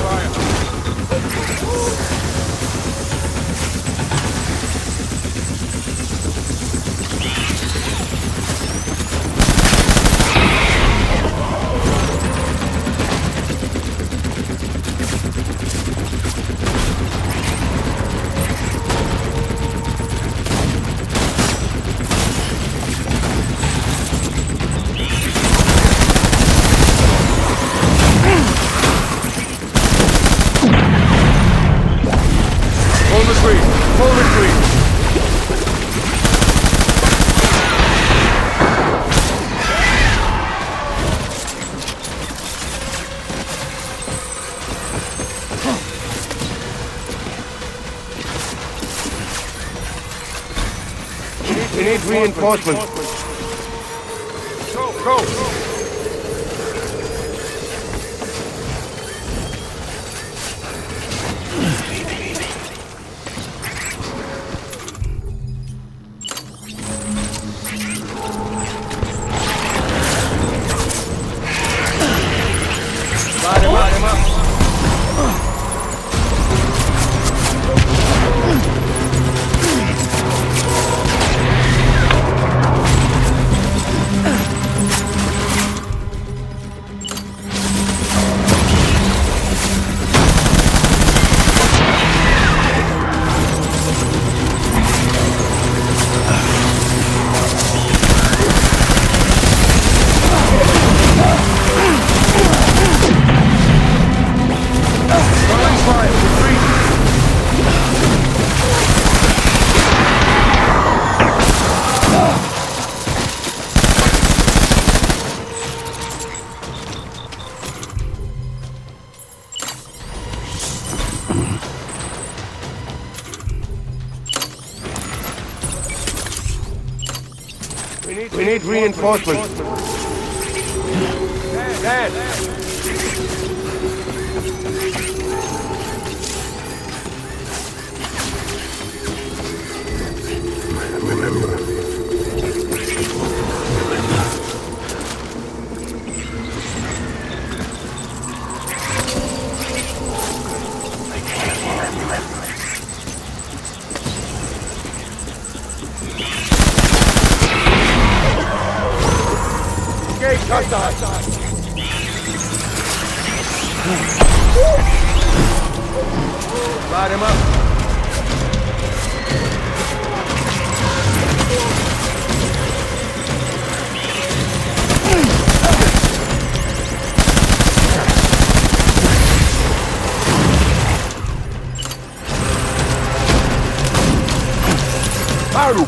Hold the tree. Hold the tree. We need reinforcements. Go. Light him up. We need reinforcements. Dad! Remember. Light him up. Maru!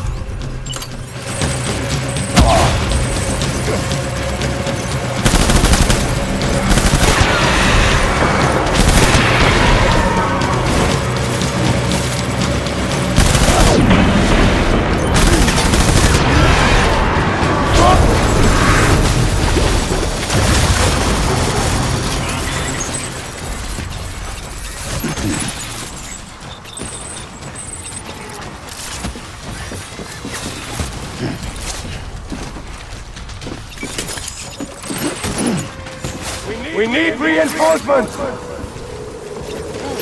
We need reinforcements!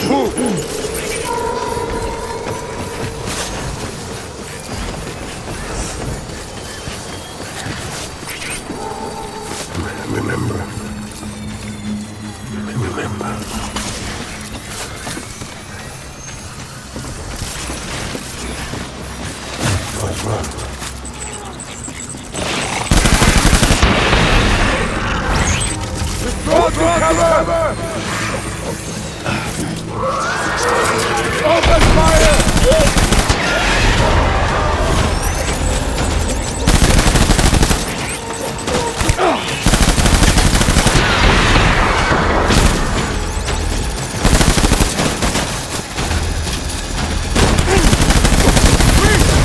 Move! Remember. Let's run. Go to cover! Open fire!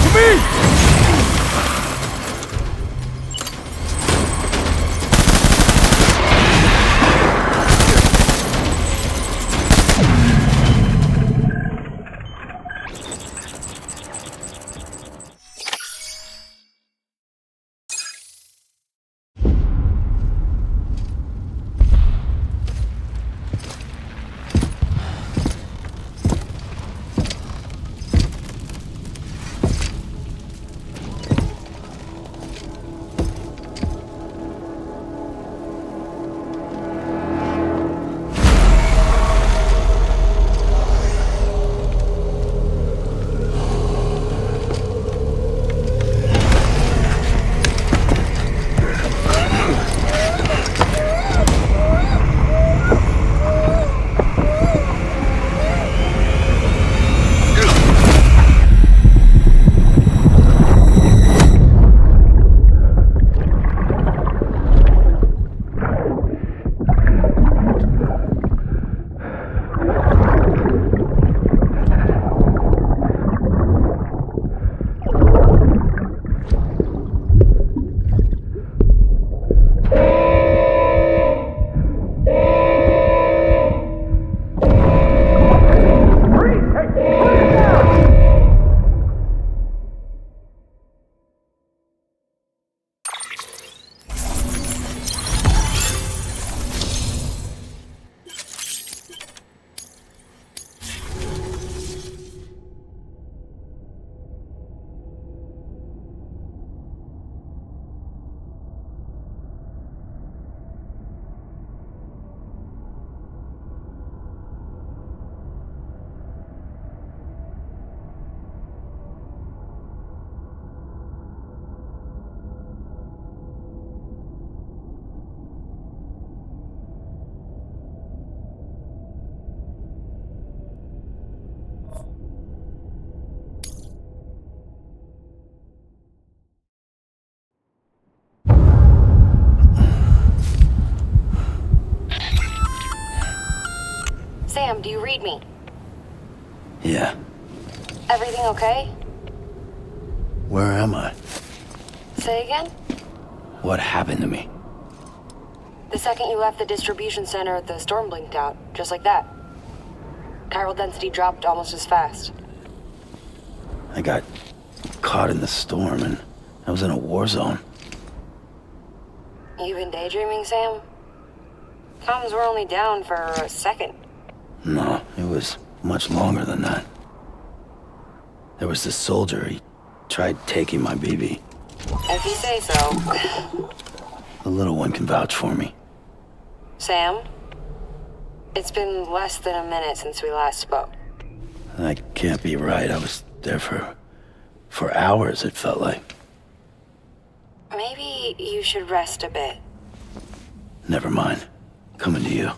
To me! Sam, do you read me? Yeah. Everything okay? Where am I? Say again? What happened to me? The second you left the distribution center, the storm blinked out, just like that. Chiral density dropped almost as fast. I got caught in the storm and I was in a war zone. You been daydreaming, Sam? Comms were only down for a second. No, it was much longer than that. There was this soldier, he tried taking my BB. If you say so. The little one can vouch for me. Sam? It's been less than a minute since we last spoke. That can't be right. I was there for hours, it felt like. Maybe you should rest a bit. Never mind. Coming to you.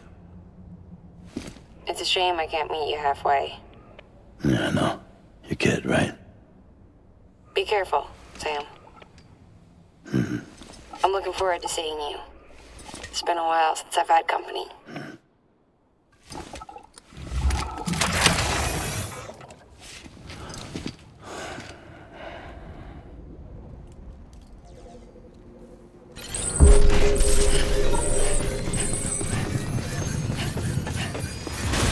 It's a shame I can't meet you halfway. Yeah, I know. Your kid, right? Be careful, Sam. Mm-hmm. I'm looking forward to seeing you. It's been a while since I've had company.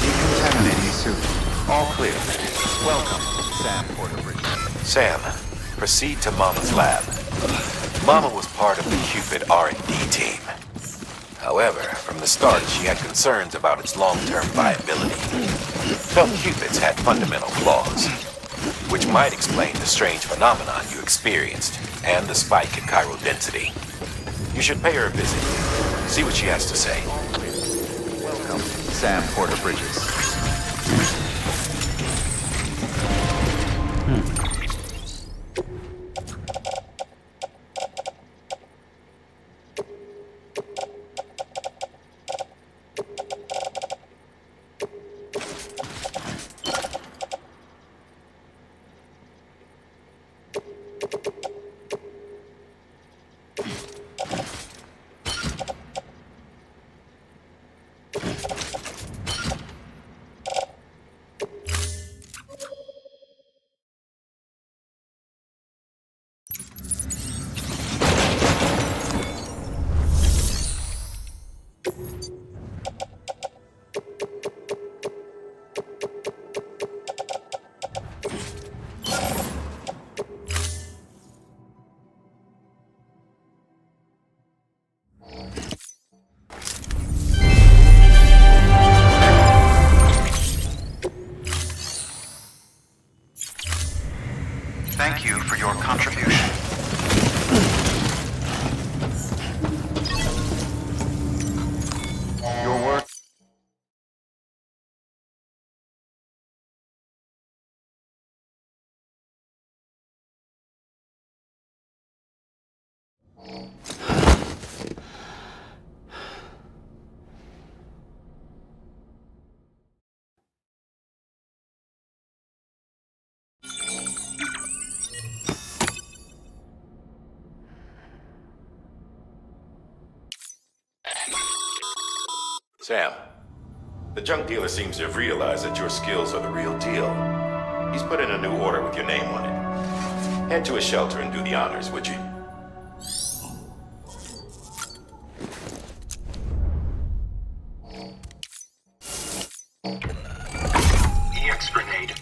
Decontaminating suit. All clear. Welcome, Sam Porter-Bridges. Sam, proceed to Mama's lab. Mama was part of the Cupid R&D team. However, from the start, she had concerns about its long-term viability. Felt Cupids had fundamental flaws, which might explain the strange phenomenon you experienced and the spike in chiral density. You should pay her a visit. See what she has to say. Welcome, Sam Porter-Bridges. Thank you for your contribution. Your work. Sam, the junk dealer seems to have realized that your skills are the real deal. He's put in a new order with your name on it. Head to his shelter and do the honors, would you? EX grenade.